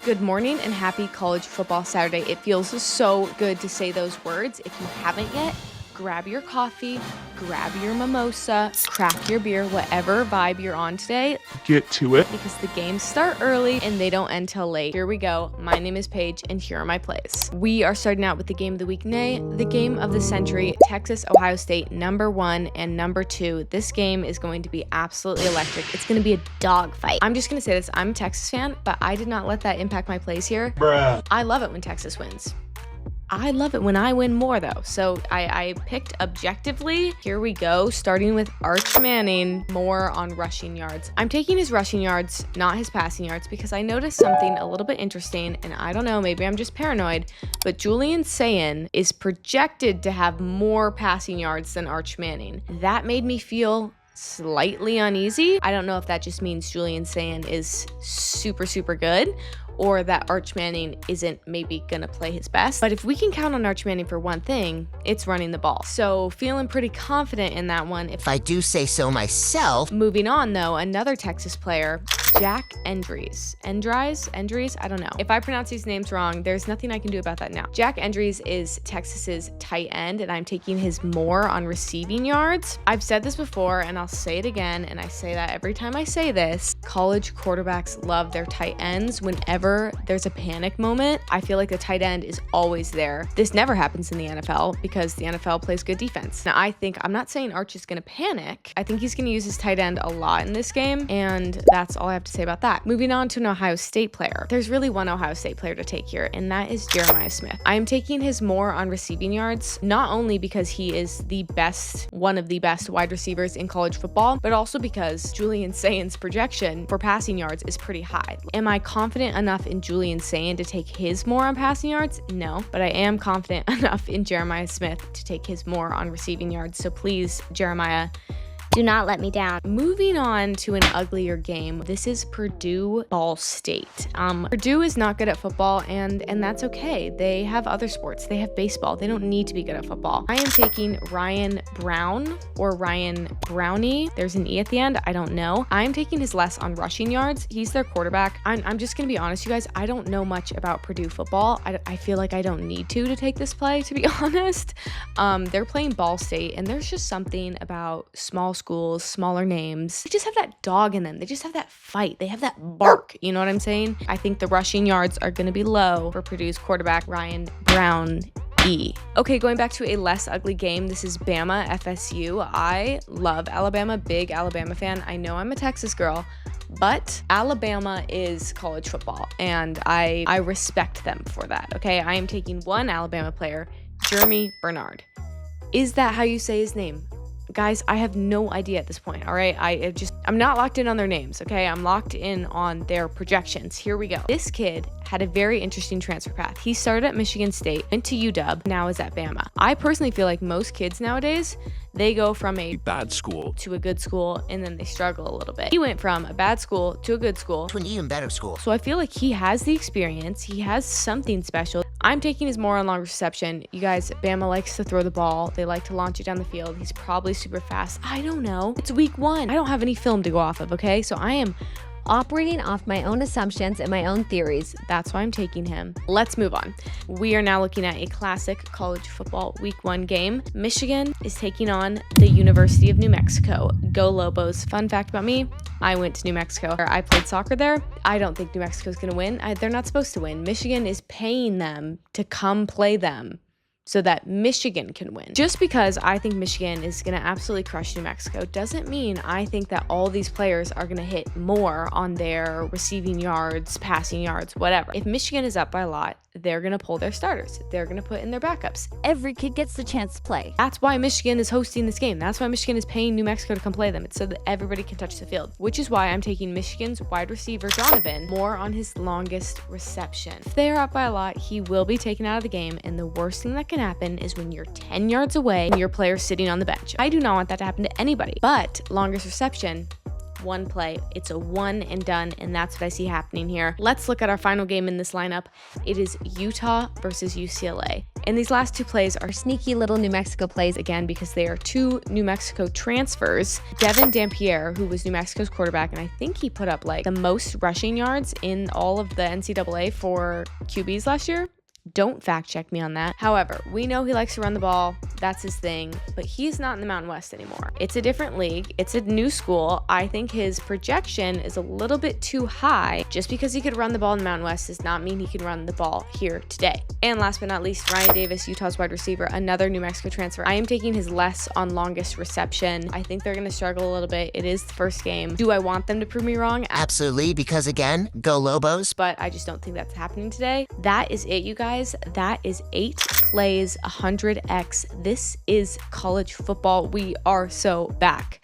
Good morning and happy college football Saturday. It feels so good to say those words. If you haven't yet, grab your coffee, grab your mimosa, crack your beer, whatever vibe you're on today. Get to it. Because the games start early and they don't end till late. Here we go. My name is Paige and here are my plays. We are starting out with the game of the week, the game of the century, Texas, Ohio State, number 1 and number 2. This game is going to be absolutely electric. It's going to be a dogfight. I'm just going to say this. I'm a Texas fan, but I did not let that impact my plays here. Bruh. I love it when Texas wins. I love it when I win more though. So I picked objectively. Here we go, starting with Arch Manning, more on rushing yards. I'm taking his rushing yards, not his passing yards, because I noticed something a little bit interesting, and I don't know, maybe I'm just paranoid, but Julian Sayin is projected to have more passing yards than Arch Manning. That made me feel slightly uneasy. I don't know if that just means Julian Sayin is super, super good, or that Arch Manning isn't maybe gonna play his best. But if we can count on Arch Manning for one thing, it's running the ball. So feeling pretty confident in that one. If I do say so myself. Moving on though, another Texas player, Jack Endries. Endries? I don't know. If I pronounce these names wrong, there's nothing I can do about that now. Jack Endries is Texas's tight end, and I'm taking his more on receiving yards. I've said this before, and I'll say it again, and I say that every time I say this. College quarterbacks love their tight ends. Whenever there's a panic moment, I feel like the tight end is always there. This never happens in the NFL because the NFL plays good defense. Now, I'm not saying Arch is gonna panic. I think he's gonna use his tight end a lot in this game, and that's all I have to say about that. Moving on to an Ohio State player. There's really one Ohio State player to take here, and that is Jeremiah Smith. I am taking his more on receiving yards, not only because he is one of the best wide receivers in college football, but also because Julian Sayin's projection for passing yards is pretty high. Am I confident enough in Julian Sayin to take his more on passing yards? No, but I am confident enough in Jeremiah Smith to take his more on receiving yards. So please, Jeremiah, do not let me down. Moving on to an uglier game. This is Purdue Ball State. Purdue is not good at football, and that's okay. They have other sports. They have baseball. They don't need to be good at football. I am taking Ryan Brown or Ryan Brownie. There's an E at the end. I don't know. I'm taking his less on rushing yards. He's their quarterback. I'm just going to be honest, you guys. I don't know much about Purdue football. I feel like I don't need to take this play, to be honest. They're playing Ball State, and there's just something about small schools, smaller names. They just have that dog in them. They just have that fight. They have that bark. You know what I'm saying? I think the rushing yards are going to be low for Purdue's quarterback, Ryan Brown. Okay, going back to a less ugly game. This is Bama FSU. I love Alabama, big Alabama fan. I know I'm a Texas girl, but Alabama is college football, and I respect them for that. Okay, I am taking one Alabama player, Jeremy Bernard. Is that how you say his name? Guys, I have no idea at this point, all right? I'm not locked in on their names, okay? I'm locked in on their projections. Here we go. This kid had a very interesting transfer path. He started at Michigan State, went to UW, now is at Bama. I personally feel like most kids nowadays, they go from a bad school to a good school, and then they struggle a little bit. He went from a bad school to a good school To an even better school. So I feel like he has the experience. He has something special. I'm taking his more on long reception. You guys, Bama likes to throw the ball. They like to launch it down the field. He's probably super fast. I don't know. It's week 1. I don't have any film to go off of, okay? So I am operating off my own assumptions and my own theories. That's why I'm taking him. Let's move on. We are now looking at a classic college football week 1 game. Michigan is taking on the University of New Mexico. Go Lobos. Fun fact about me, I went to New Mexico. I played soccer there. I don't think New Mexico's gonna win. They're not supposed to win. Michigan is paying them to come play them so that Michigan can win. Just because I think Michigan is going to absolutely crush New Mexico doesn't mean I think that all these players are going to hit more on their receiving yards, passing yards, whatever. If Michigan is up by a lot, they're going to pull their starters. They're going to put in their backups. Every kid gets the chance to play. That's why Michigan is hosting this game. That's why Michigan is paying New Mexico to come play them. It's so that everybody can touch the field, which is why I'm taking Michigan's wide receiver, Donovan, more on his longest reception. If they're up by a lot, he will be taken out of the game, and the worst thing that can happen is when you're 10 yards away and your player's sitting on the bench. I do not want that to happen to anybody, but longest reception, one play. It's a one and done, and that's what I see happening here. Let's look at our final game in this lineup. It is Utah versus UCLA. And these last two plays are sneaky little New Mexico plays again because they are two New Mexico transfers. Devin Dampier, who was New Mexico's quarterback, and I think he put up like the most rushing yards in all of the NCAA for QBs last year. Don't fact check me on that. However, we know he likes to run the ball. That's his thing, but he's not in the Mountain West anymore. It's a different league. It's a new school. I think his projection is a little bit too high. Just because he could run the ball in the Mountain West does not mean he can run the ball here today. And last but not least, Ryan Davis, Utah's wide receiver, another New Mexico transfer. I am taking his less on longest reception. I think they're going to struggle a little bit. It is the first game. Do I want them to prove me wrong? Absolutely, because again, go Lobos. But I just don't think that's happening today. That is it, you guys. That is 8 plays, 100x. This is college football. We are so back.